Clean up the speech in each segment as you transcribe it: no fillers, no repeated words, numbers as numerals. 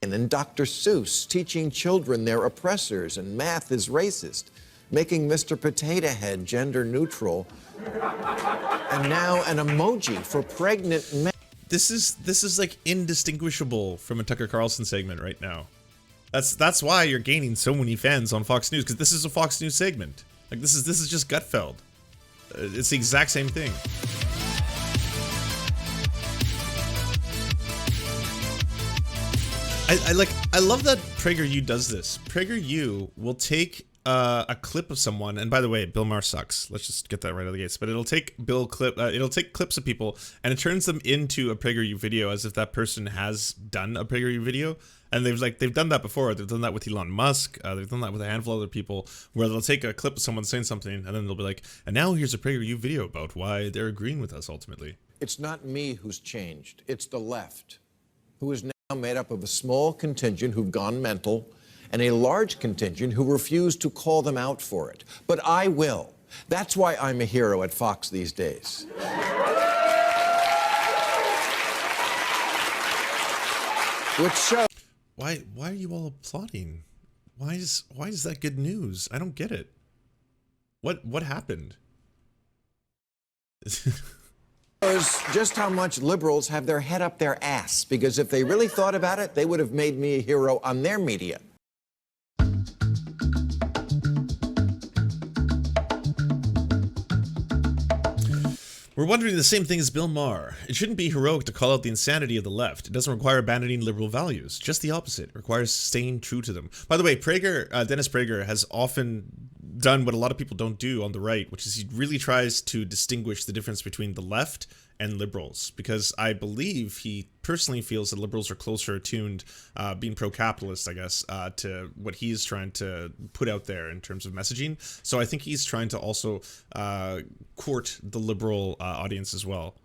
And then Dr. Seuss teaching children they're oppressors and math is racist, making Mr. Potato Head gender neutral, and now an emoji for pregnant men. This is like indistinguishable from a Tucker Carlson segment right now. That's why you're gaining so many fans on Fox News, because this is a Fox News segment. Like this is just Gutfeld. It's the exact same thing. I love that PragerU does this. PragerU will take a clip of someone, and by the way, Bill Maher sucks. Let's just get that right out of the gates. But it'll take it'll take clips of people and it turns them into a PragerU video as if that person has done a PragerU video. And they've done that before. They've done that with Elon Musk. They've done that with a handful of other people, where they'll take a clip of someone saying something, and then they'll be like, "And now here's a PragerU video about why they're agreeing with us ultimately." It's not me who's changed. It's the left, who is now made up of a small contingent who've gone mental and a large contingent who refuse to call them out for it. But I will. That's why I'm a hero at Fox these days. Which shows. Why are you all applauding? Why is that good news? I don't get it. What happened? Shows just how much liberals have their head up their ass, because if they really thought about it, they would have made me a hero on their media. We're wondering the same thing as Bill Maher. It shouldn't be heroic to call out the insanity of the left. It doesn't require abandoning liberal values. Just the opposite. It requires staying true to them. By the way, Dennis Prager has often done what a lot of people don't do on the right, which is he really tries to distinguish the difference between the left and liberals, because I believe he personally feels that liberals are closer attuned, being pro-capitalist, I guess, to what he's trying to put out there in terms of messaging. So I think he's trying to also court the liberal audience as well.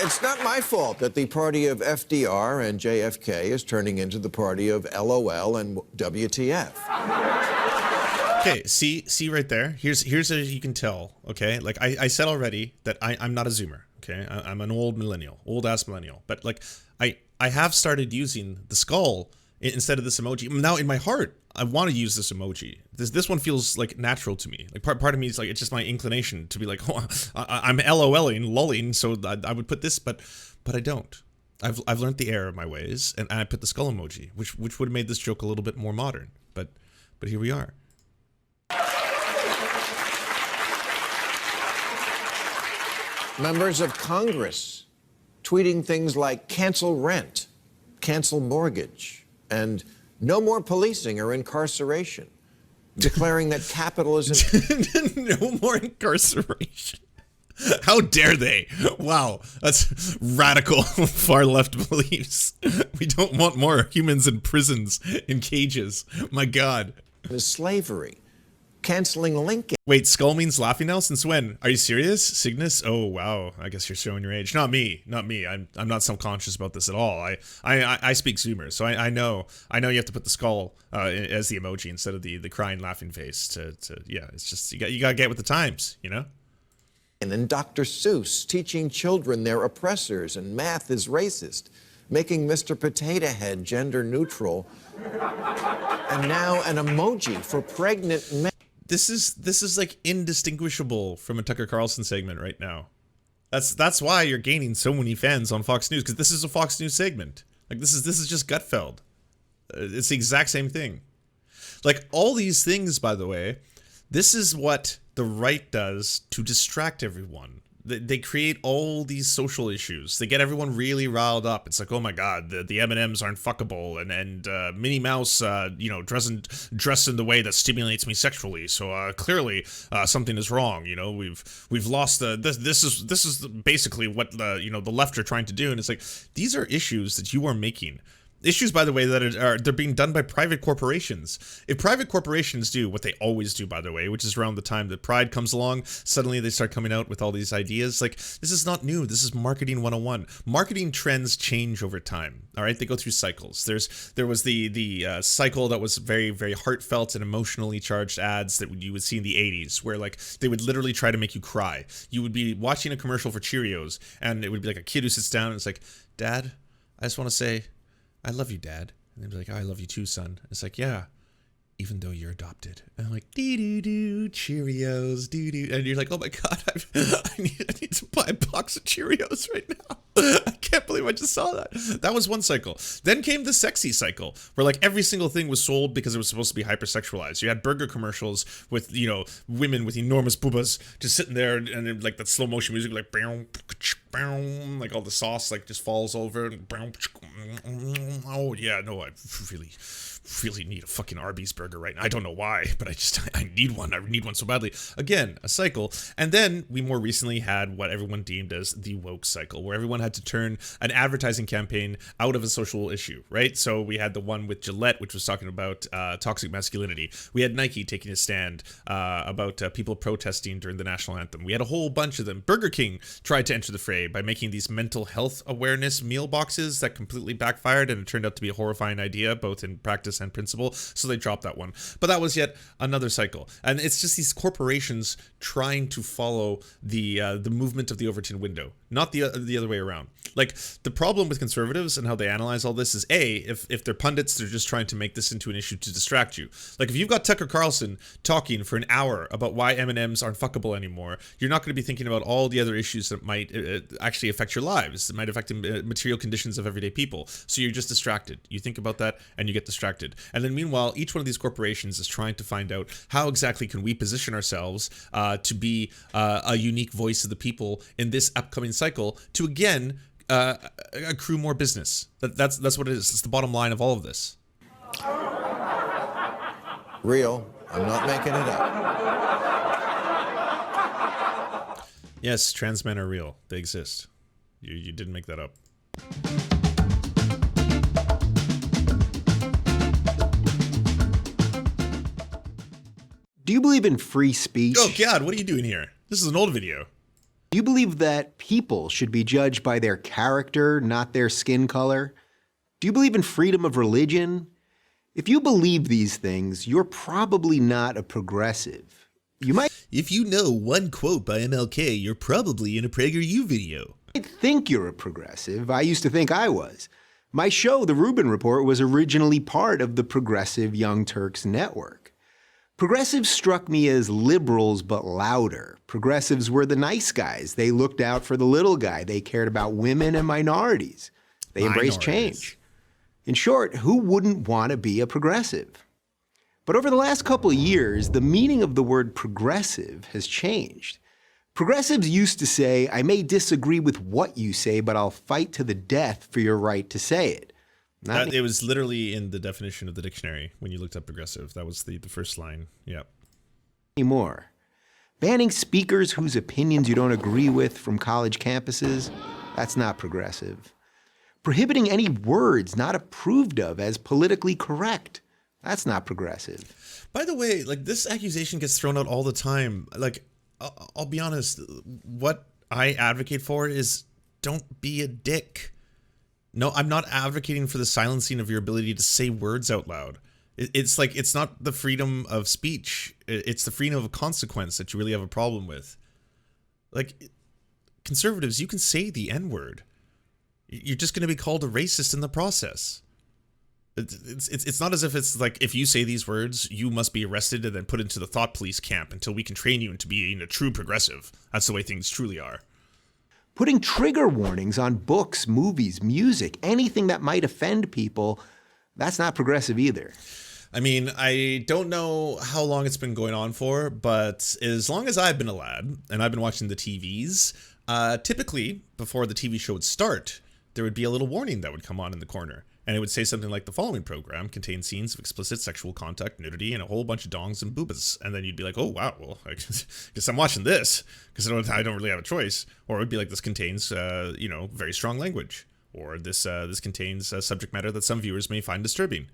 It's not my fault that the party of FDR and JFK is turning into the party of LOL and WTF. Okay, see right there. Here's as you can tell. Okay, like I said already that I'm not a Zoomer. Okay, I'm an old ass millennial. But like I have started using the skull instead of this emoji. Now in my heart, I want to use this emoji. This one feels like natural to me. Like part of me is like, it's just my inclination to be like, oh, I'm LOLing, lulling, so I would put this, but I don't. I've learned the error of my ways, and I put the skull emoji, which would have made this joke a little bit more modern. But here we are. Members of Congress tweeting things like cancel rent, cancel mortgage, and no more policing or incarceration, declaring that capitalism... No more incarceration. How dare they? Wow, that's radical far left beliefs. We don't want more humans in prisons, in cages. My God. ...is slavery, canceling Lincoln. Wait, skull means laughing now? Since when? Are you serious? Cygnus? Oh, wow. I guess you're showing your age. Not me. I'm not self-conscious about this at all. I speak Zoomer, so I know you have to put the skull as the emoji instead of the crying laughing face yeah, it's just you got to get with the times, you know? And then Dr. Seuss teaching children they're oppressors and math is racist, making Mr. Potato Head gender neutral, and now an emoji for pregnant men. This is like indistinguishable from a Tucker Carlson segment right now. That's why you're gaining so many fans on Fox News, because this is a Fox News segment. Like this is just Gutfeld. It's the exact same thing. Like all these things, by the way, this is what the right does to distract everyone. They create all these social issues. They get everyone really riled up. It's like, oh my God, the M&Ms aren't fuckable, and Minnie Mouse, you know, doesn't dress in the way that stimulates me sexually. So clearly something is wrong. You know, we've lost this is basically what the left are trying to do. And it's like, these are issues that you are making Issues, by the way, that they're being done by private corporations. If private corporations do what they always do, by the way, which is around the time that Pride comes along, suddenly they start coming out with all these ideas. Like, this is not new. This is marketing 101. Marketing trends change over time. All right, they go through cycles. There was the cycle that was very, very heartfelt and emotionally charged ads that you would see in the 80s, where like they would literally try to make you cry. You would be watching a commercial for Cheerios, and it would be like a kid who sits down and it's like, "Dad, I just want to say, I love you, Dad." And they'd be like, "Oh, I love you too, son." It's like, "Yeah, even though you're adopted." And I'm like, doo-doo-doo, Cheerios, doo-doo. And you're like, "Oh my God, I need to buy a box of Cheerios right now." I can't believe I just saw that. That was one cycle. Then came the sexy cycle, where like every single thing was sold because it was supposed to be hypersexualized. You had burger commercials with, you know, women with enormous boobas just sitting there, and like that slow motion music, like bow, bow, like all the sauce like just falls over. And bow, oh yeah, no, I really need a fucking Arby's burger right now. I don't know why, but I need one. I need one so badly. Again, a cycle. And then we more recently had what everyone deemed as the woke cycle, where everyone had to turn an advertising campaign out of a social issue, right? So we had the one with Gillette, which was talking about toxic masculinity. We had Nike taking a stand about people protesting during the national anthem. We had a whole bunch of them. Burger King tried to enter the fray by making these mental health awareness meal boxes that completely backfired, and it turned out to be a horrifying idea, both in practice and principle, so they dropped that one. But that was yet another cycle, and it's just these corporations trying to follow the movement of the Overton window, not the other way around. Like, the problem with conservatives and how they analyze all this is, if they're pundits, they're just trying to make this into an issue to distract you. Like, if you've got Tucker Carlson talking for an hour about why M&Ms aren't fuckable anymore, you're not going to be thinking about all the other issues that might actually affect your lives, that might affect the material conditions of everyday people. So you're just distracted. You think about that and you get distracted. And then meanwhile, each one of these corporations is trying to find out how exactly can we position ourselves to be a unique voice of the people in this upcoming cycle to, again, accrue more business. That's what it is. It's the bottom line of all of this. Real. I'm not making it up. Yes, trans men are real. They exist. You didn't make that up. Do you believe in free speech? Oh God, what are you doing here? This is an old video. Do you believe that people should be judged by their character, not their skin color? Do you believe in freedom of religion? If you believe these things, you're probably not a progressive. You might If you know one quote by MLK, you're probably in a Prager U video. think you're a progressive. I used to think I was. My show, The Rubin Report, was originally part of the Progressive Young Turks network. Progressives struck me as liberals, but louder. Progressives were the nice guys. They looked out for the little guy. They cared about women and minorities. They embraced change. In short, who wouldn't want to be a progressive? But over the last couple of years, the meaning of the word progressive has changed. Progressives used to say, "I may disagree with what you say, but I'll fight to the death for your right to say it." It was literally in the definition of the dictionary when you looked up progressive. That was the first line. Yeah. Anymore. Banning speakers whose opinions you don't agree with from college campuses, that's not progressive. Prohibiting any words not approved of as politically correct, that's not progressive. By the way, like, this accusation gets thrown out all the time. Like, I'll be honest, what I advocate for is don't be a dick. No, I'm not advocating for the silencing of your ability to say words out loud. It's like, it's not the freedom of speech. It's the freedom of consequence that you really have a problem with. Like, conservatives, you can say the N-word. You're just going to be called a racist in the process. It's not as if it's like, if you say these words, you must be arrested and then put into the thought police camp until we can train you into being a true progressive. That's the way things truly are. Putting trigger warnings on books, movies, music, anything that might offend people, that's not progressive either. I mean, I don't know how long it's been going on for, but as long as I've been a lad and I've been watching the TVs, typically before the TV show would start, there would be a little warning that would come on in the corner. And it would say something like, the following program contains scenes of explicit sexual contact, nudity, and a whole bunch of dongs and boobas. And then you'd be like, oh, wow, well, I guess I'm watching this because I don't really have a choice. Or it would be like, this contains, very strong language. or this contains subject matter that some viewers may find disturbing.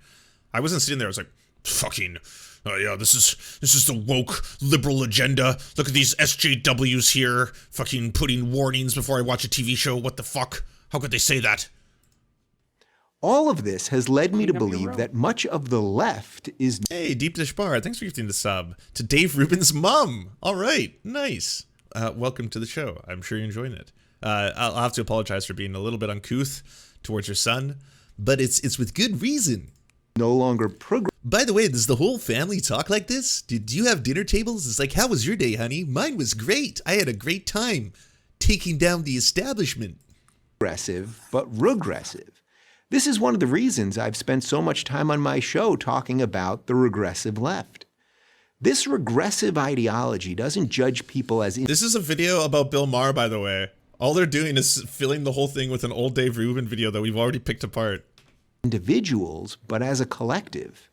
I wasn't sitting there. I was like, fucking, yeah, this is the woke liberal agenda. Look at these SJWs here, fucking putting warnings before I watch a TV show. What the fuck? How could they say that? All of this has led me to believe that much of the left is... Hey, Deep Dish Bar, thanks for gifting the sub to Dave Rubin's mom. All right, nice. Welcome to the show. I'm sure you're enjoying it. I'll have to apologize for being a little bit uncouth towards your son, but it's with good reason. No longer progressive. By the way, does the whole family talk like this? Did you have dinner tables? It's like, how was your day, honey? Mine was great. I had a great time taking down the establishment. But regressive. This is one of the reasons I've spent so much time on my show talking about the regressive left. This regressive ideology doesn't judge people as... This is a video about Bill Maher, by the way. All they're doing is filling the whole thing with an old Dave Rubin video that we've already picked apart. Individuals, but as a collective.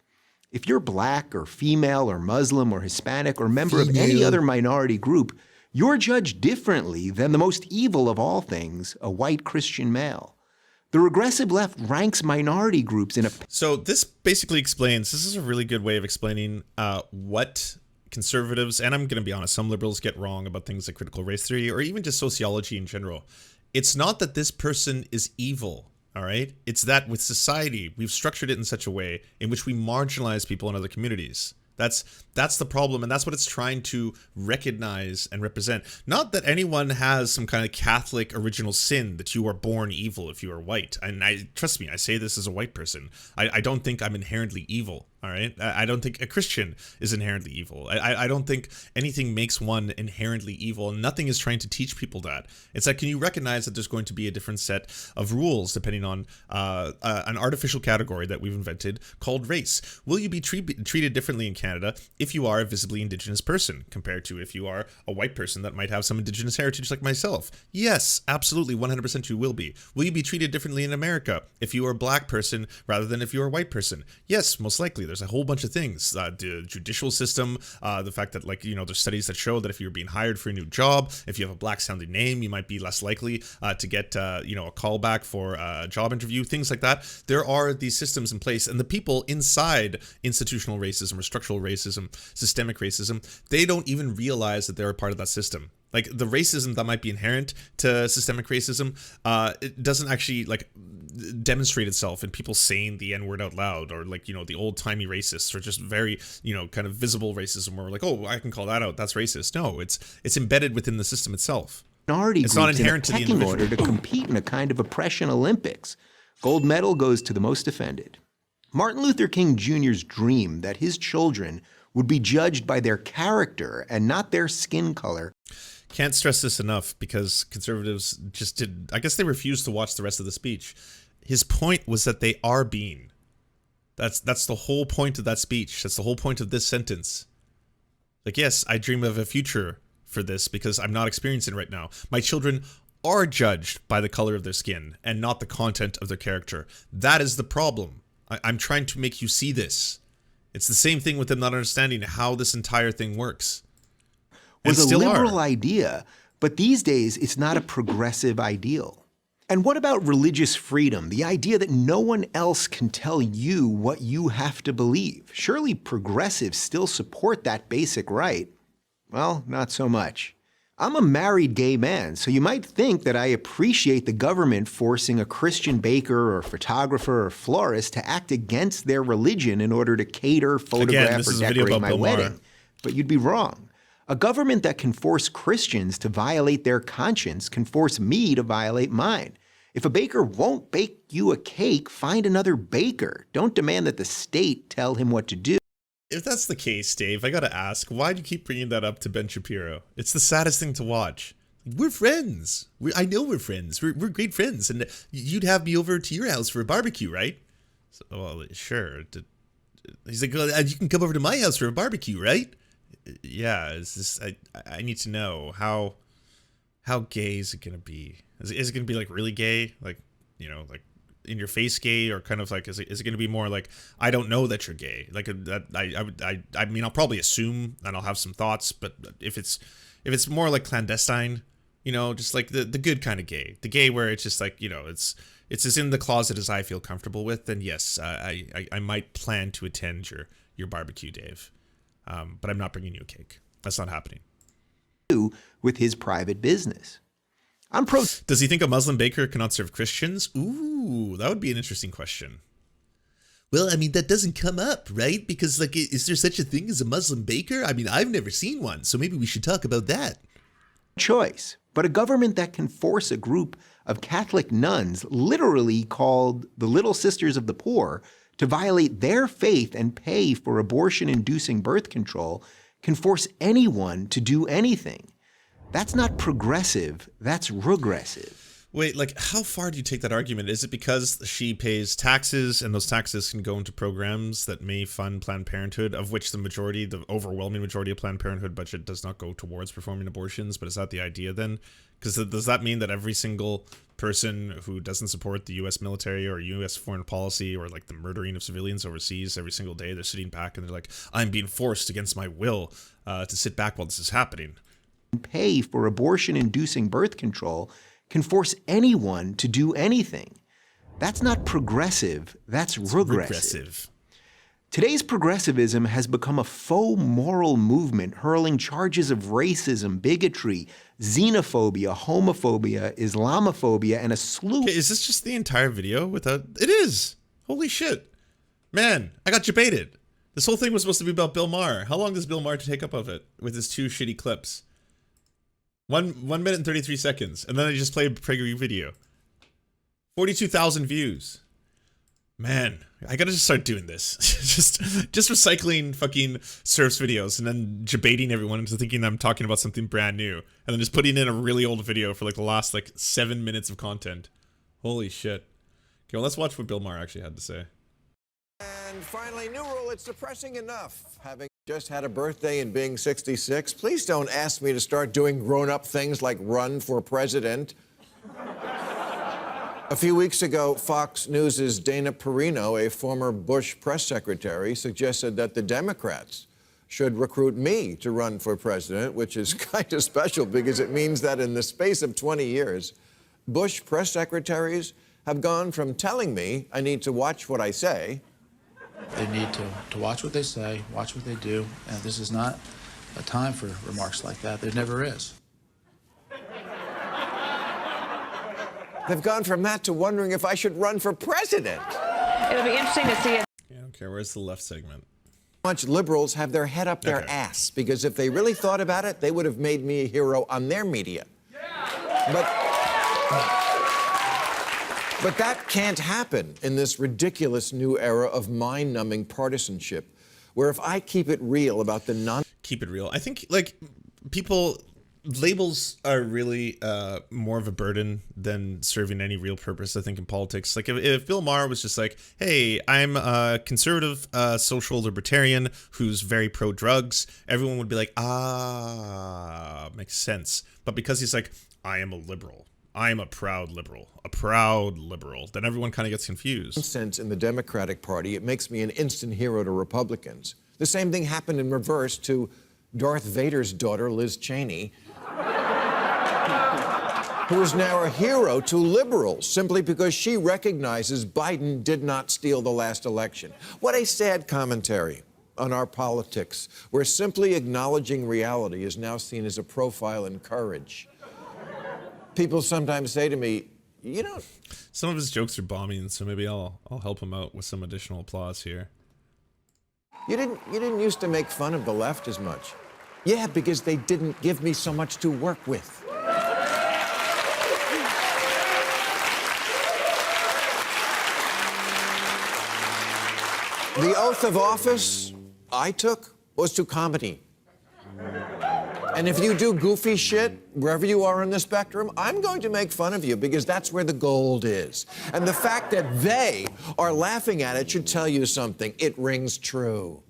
If you're black or female or Muslim or Hispanic or member of any other minority group, you're judged differently than the most evil of all things, a white Christian male. The regressive left ranks minority groups in a... So this basically explains, this is a really good way of explaining what conservatives, and I'm going to be honest, some liberals get wrong about things like critical race theory or even just sociology in general. It's not that this person is evil, all right? It's that with society, we've structured it in such a way in which we marginalize people in other communities. That's the problem, and that's what it's trying to recognize and represent. Not that anyone has some kind of Catholic original sin that you are born evil if you are white. And trust me, I say this as a white person. I don't think I'm inherently evil. All right. I don't think a Christian is inherently evil. I don't think anything makes one inherently evil. And nothing is trying to teach people that. It's like, can you recognize that there's going to be a different set of rules depending on an artificial category that we've invented called race? Will you be treated differently in Canada if you are a visibly Indigenous person compared to if you are a white person that might have some Indigenous heritage like myself? Yes, absolutely. 100% you will be. Will you be treated differently in America if you are a black person rather than if you are a white person? Yes, most likely. There's a whole bunch of things. The judicial system, the fact that, like, you know, there's studies that show that if you're being hired for a new job, if you have a black sounding name, you might be less likely to get, you know, a callback for a job interview, things like that. There are these systems in place, and the people inside institutional racism or structural racism, systemic racism, they don't even realize that they're a part of that system. Like, the racism that might be inherent to systemic racism, it doesn't actually, like, demonstrate itself in people saying the N-word out loud, or, like, you know, the old-timey racists, or just very, you know, kind of visible racism where we're like, oh, I can call that out, that's racist. No, it's embedded within the system itself. It's not inherent to the individual. In order to compete in a kind of oppression Olympics. Gold medal goes to the most offended. Martin Luther King Jr.'s dream that his children would be judged by their character and not their skin color. Can't stress this enough, because conservatives just did, I guess they refused to watch the rest of the speech. His point was that they are being. That's the whole point of that speech. That's the whole point of this sentence. Like, yes, I dream of a future for this because I'm not experiencing it right now. My children are judged by the color of their skin and not the content of their character. That is the problem. I'm trying to make you see this. It's the same thing with them not understanding how this entire thing works. Was a liberal idea, but these days it's not a progressive ideal. And what about religious freedom, the idea that no one else can tell you what you have to believe? Surely progressives still support that basic right. Well, not so much. I'm a married gay man, so you might think that I appreciate the government forcing a Christian baker or photographer or florist to act against their religion in order to cater, photograph, or decorate my wedding. But you'd be wrong. A government that can force Christians to violate their conscience can force me to violate mine. If a baker won't bake you a cake, find another baker. Don't demand that the state tell him what to do. If that's the case, Dave, I gotta ask, why do you keep bringing that up to Ben Shapiro? It's the saddest thing to watch. We're friends. I know we're friends. We're great friends. And you'd have me over to your house for a barbecue, right? So, well, sure. He's like, well, you can come over to my house for a barbecue, right? Yeah, it's just, I need to know how gay is it gonna be? Is it gonna be like really gay, like, you know, like in your face gay, or kind of like is it gonna be more like, I don't know that you're gay? Like that I mean, I'll probably assume and I'll have some thoughts, but if it's more like clandestine, you know, just like the good kind of gay, the gay where it's just like, you know, it's it's as in the closet as I feel comfortable with, then yes, I might plan to attend your barbecue, Dave. But I'm not bringing you a cake. That's not happening. With his private business. Does he think a Muslim baker cannot serve Christians? Ooh, that would be an interesting question. Well, I mean, that doesn't come up, right? Because, like, is there such a thing as a Muslim baker? I mean, I've never seen one, so maybe we should talk about that. Choice, but a government that can force a group of Catholic nuns, literally called the Little Sisters of the Poor, to violate their faith and pay for abortion-inducing birth control can force anyone to do anything. That's not progressive, that's regressive. Wait, like, how far do you take that argument? Is it because she pays taxes and those taxes can go into programs that may fund Planned Parenthood, of which the overwhelming majority of Planned Parenthood budget does not go towards performing abortions? But is that the idea then? Because does that mean that every single person who doesn't support the U.S. military or U.S. foreign policy or like the murdering of civilians overseas every single day, they're sitting back and they're like, I'm being forced against my will to sit back while this is happening? Pay for abortion-inducing birth control can force anyone to do anything. That's not progressive, that's regressive. Today's progressivism has become a faux moral movement hurling charges of racism, bigotry, xenophobia, homophobia, Islamophobia, and a slew. Okay, is this just the entire video without... It is! Holy shit. Man, I got debated. This whole thing was supposed to be about Bill Maher. How long does Bill Maher take up of it with his 2 shitty clips? 1 minute and 33 seconds. And then I just played a Prager video. 42,000 views. Man, I gotta just start doing this. just recycling fucking Serfs videos and then debating everyone into thinking I'm talking about something brand new. And then just putting in a really old video for like the last like 7 minutes of content. Holy shit. Okay, well, let's watch what Bill Maher actually had to say. And finally, new rule, it's depressing enough. Having just had a birthday and being 66, please don't ask me to start doing grown-up things like run for president. A few weeks ago, Fox News' Dana Perino, a former Bush press secretary, suggested that the Democrats should recruit me to run for president, which is kind of special because it means that in the space of 20 years, Bush press secretaries have gone from telling me I need to watch what I say. They need to watch what they say, watch what they do, and this is not a time for remarks like that. There never is. They've gone from that to wondering if I should run for president. It'll be interesting to see it. Yeah, I don't care. Where's the left segment? Much liberals have their head up their ass because if they really thought about it, they would have made me a hero on their media. But that can't happen in this ridiculous new era of mind-numbing partisanship, where if I keep it real about the Keep it real. I think, like, labels are really more of a burden than serving any real purpose, I think, in politics. Like, if Bill Maher was just like, hey, I'm a conservative social libertarian who's very pro-drugs, everyone would be like, makes sense. But because he's like, I am a liberal, I'm a proud liberal, then everyone kind of gets confused. Nonsense in the Democratic Party, it makes me an instant hero to Republicans. The same thing happened in reverse to Darth Vader's daughter, Liz Cheney, who is now a hero to liberals simply because she recognizes Biden did not steal the last election. What a sad commentary on our politics, where simply acknowledging reality is now seen as a profile in courage. People sometimes say to me, you know... Some of his jokes are bombing, so maybe I'll help him out with some additional applause here. You didn't used to make fun of the left as much. Yeah, because they didn't give me so much to work with. The oath of office I took was to comedy. And if you do goofy shit, wherever you are on the spectrum, I'm going to make fun of you because that's where the gold is. And the fact that they are laughing at it should tell you something. It rings true.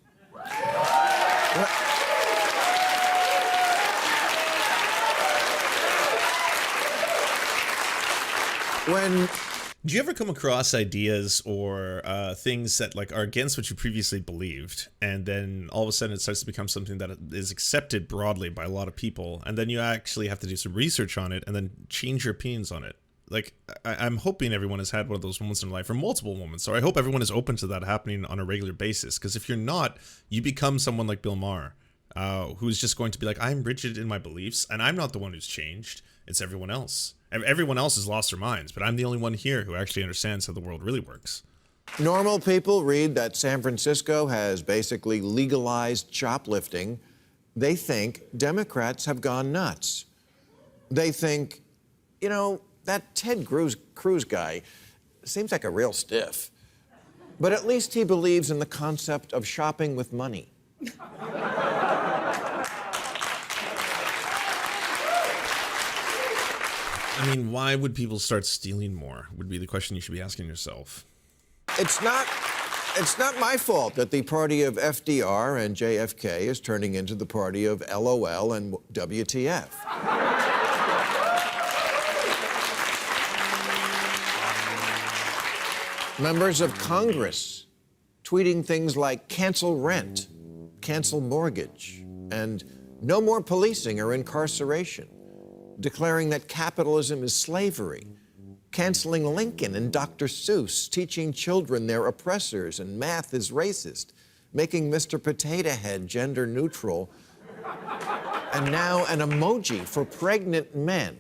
Do you ever come across ideas or things that like are against what you previously believed, and then all of a sudden it starts to become something that is accepted broadly by a lot of people, and then you actually have to do some research on it and then change your opinions on it? like, I'm hoping everyone has had one of those moments in life, or multiple moments. So I hope everyone is open to that happening on a regular basis. Because if you're not, you become someone like Bill Maher, who's just going to be like, I'm rigid in my beliefs, and I'm not the one who's changed. It's everyone else. Everyone else has lost their minds, but I'm the only one here who actually understands how the world really works. Normal people read that San Francisco has basically legalized shoplifting. They think Democrats have gone nuts. They think, you know, that Ted Cruz guy seems like a real stiff. But at least he believes in the concept of shopping with money. I mean, why would people start stealing more, would be the question you should be asking yourself. It's not my fault that the party of FDR and JFK is turning into the party of LOL and WTF. Members of Congress tweeting things like cancel rent, cancel mortgage, and no more policing or incarceration, declaring that capitalism is slavery, canceling Lincoln and Dr. Seuss, teaching children they're oppressors and math is racist, making Mr. Potato Head gender neutral, and now an emoji for pregnant men.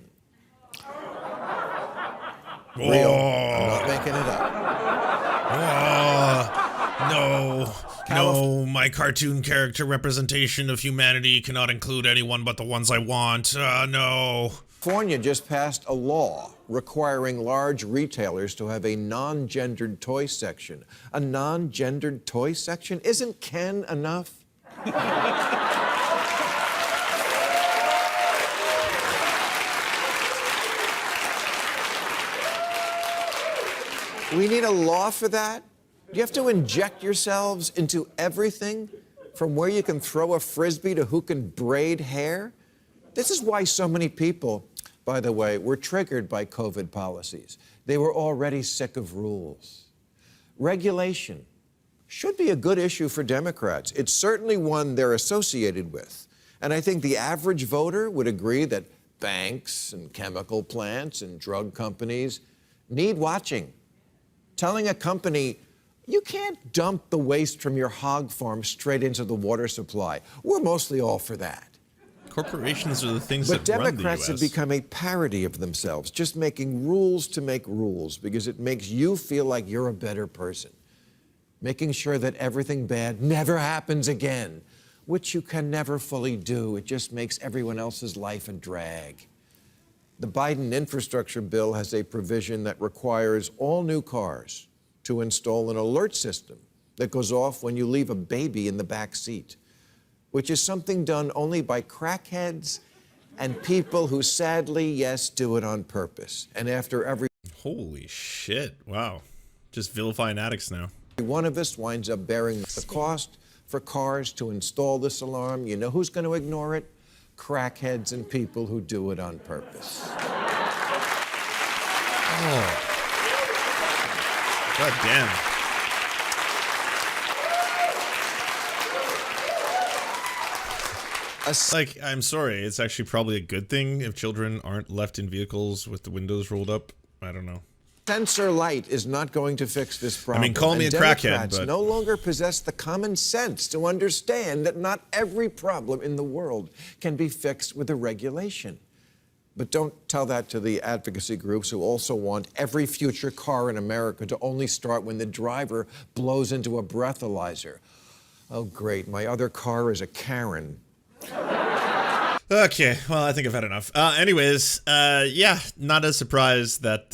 Real. I'm not making it up. No, my cartoon character representation of humanity cannot include anyone but the ones I want. No. California just passed a law requiring large retailers to have a non-gendered toy section. A non-gendered toy section? Isn't Ken enough? We need a law for that? Do you have to inject yourselves into everything? From where you can throw a frisbee to who can braid hair? This is why so many people, by the way, were triggered by COVID policies. They were already sick of rules. Regulation should be a good issue for Democrats. It's certainly one they're associated with. And I think the average voter would agree that banks and chemical plants and drug companies need watching. Telling a company, you can't dump the waste from your hog farm straight into the water supply. We're mostly all for that. Corporations are the things But that run the Democrats have US. become a parody of themselves, just making rules to make rules because it makes you feel like you're a better person. Making sure that everything bad never happens again, which you can never fully do. It just makes everyone else's life a drag. The Biden infrastructure bill has a provision that requires all new cars to install an alert system that goes off when you leave a baby in the back seat, which is something done only by crackheads and people who sadly, yes, do it on purpose. And after every Holy shit. Wow. Just vilifying addicts now. one of us winds up bearing the cost for cars to install this alarm, you know who's going to ignore it? Crackheads and people who do it on purpose. Oh. God damn. Like, I'm sorry, it's actually probably a good thing if children aren't left in vehicles with the windows rolled up. I don't know. Sensor light is not going to fix this problem. I mean, call me And a crackhead, Democrats but no longer possess the common sense to understand that not every problem in the world can be fixed with a regulation. But don't tell that to the advocacy groups who also want every future car in America to only start when the driver blows into a breathalyzer. Oh, great, my other car is a Karen. Okay, well, I think I've had enough. Yeah, not a surprise that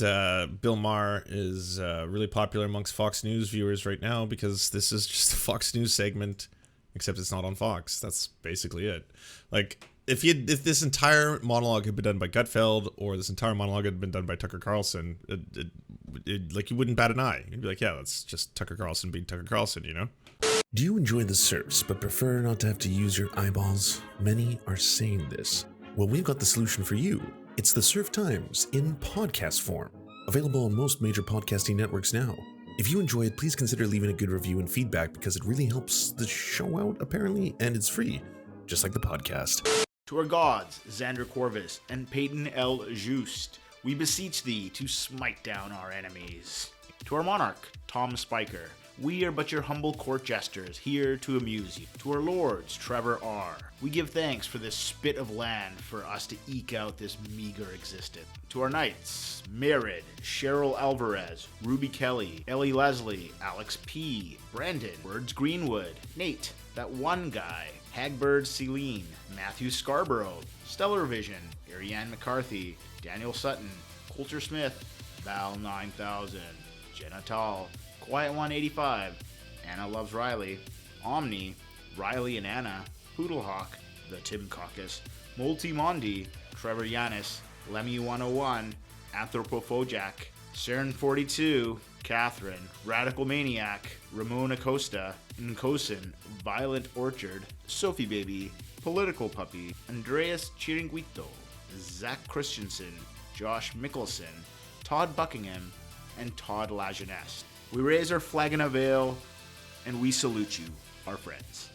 Bill Maher is really popular amongst Fox News viewers right now, because this is just a Fox News segment, except it's not on Fox. That's basically it. Like, if this entire monologue had been done by Gutfeld, or this entire monologue had been done by Tucker Carlson, like, you wouldn't bat an eye. You'd be like, yeah, that's just Tucker Carlson being Tucker Carlson, you know? Do you enjoy the Serfs but prefer not to have to use your eyeballs? Many are saying this. Well, we've got the solution for you. It's the Serf Times in podcast form, available on most major podcasting networks now. If you enjoy it, please consider leaving a good review and feedback, because it really helps the show out, apparently, and it's free, just like the podcast. To our gods, Xander Corvus and Peyton L. Just, we beseech thee to smite down our enemies. To our monarch, Tom Spiker, we are but your humble court jesters, here to amuse you. To our lords, Trevor R., we give thanks for this spit of land for us to eke out this meager existence. To our knights, Merid, Cheryl Alvarez, Ruby Kelly, Ellie Leslie, Alex P., Brandon, Words Greenwood, Nate, that one guy, Hagbird Celine, Matthew Scarborough, Stellar Vision, Ariane McCarthy, Daniel Sutton, Coulter Smith, Val 9000, Jenna Tall, Quiet 185, Anna Loves Riley, Omni, Riley and Anna, Poodlehawk, The Tim Caucus, Multi Mondi, Trevor Yanis, Lemmy 101, Anthropophojack, Saren 42, Catherine, Radical Maniac, Ramon Acosta, Nkosin, Violent Orchard, Sophie Baby, Political Puppy, Andreas Chiringuito, Zach Christensen, Josh Mickelson, Todd Buckingham, and Todd Lajeunesse. We raise our flag in a veil, and we salute you, our friends.